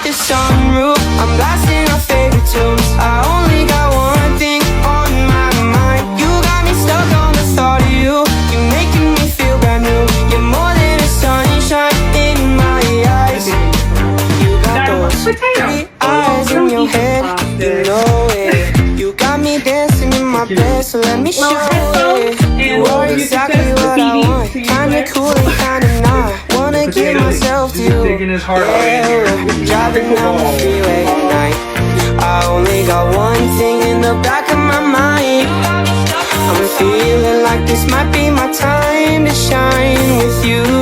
the sunroof, I'm blasting our favorite tunes. I only got one thing on my mind. You got me stuck on the thought of you. You're making me feel brand new. You're more than a sunshine in my eyes. You got those pretty eyes in your head, you know it. You got me dancing in my bed, so let me show it. You are exactly what I want, kinda cool and kinda not. Wanna give myself to you. Yeah, we're driving down the freeway at night. I only got one thing in the back of my mind. I'm feeling like this might be my time to shine with you.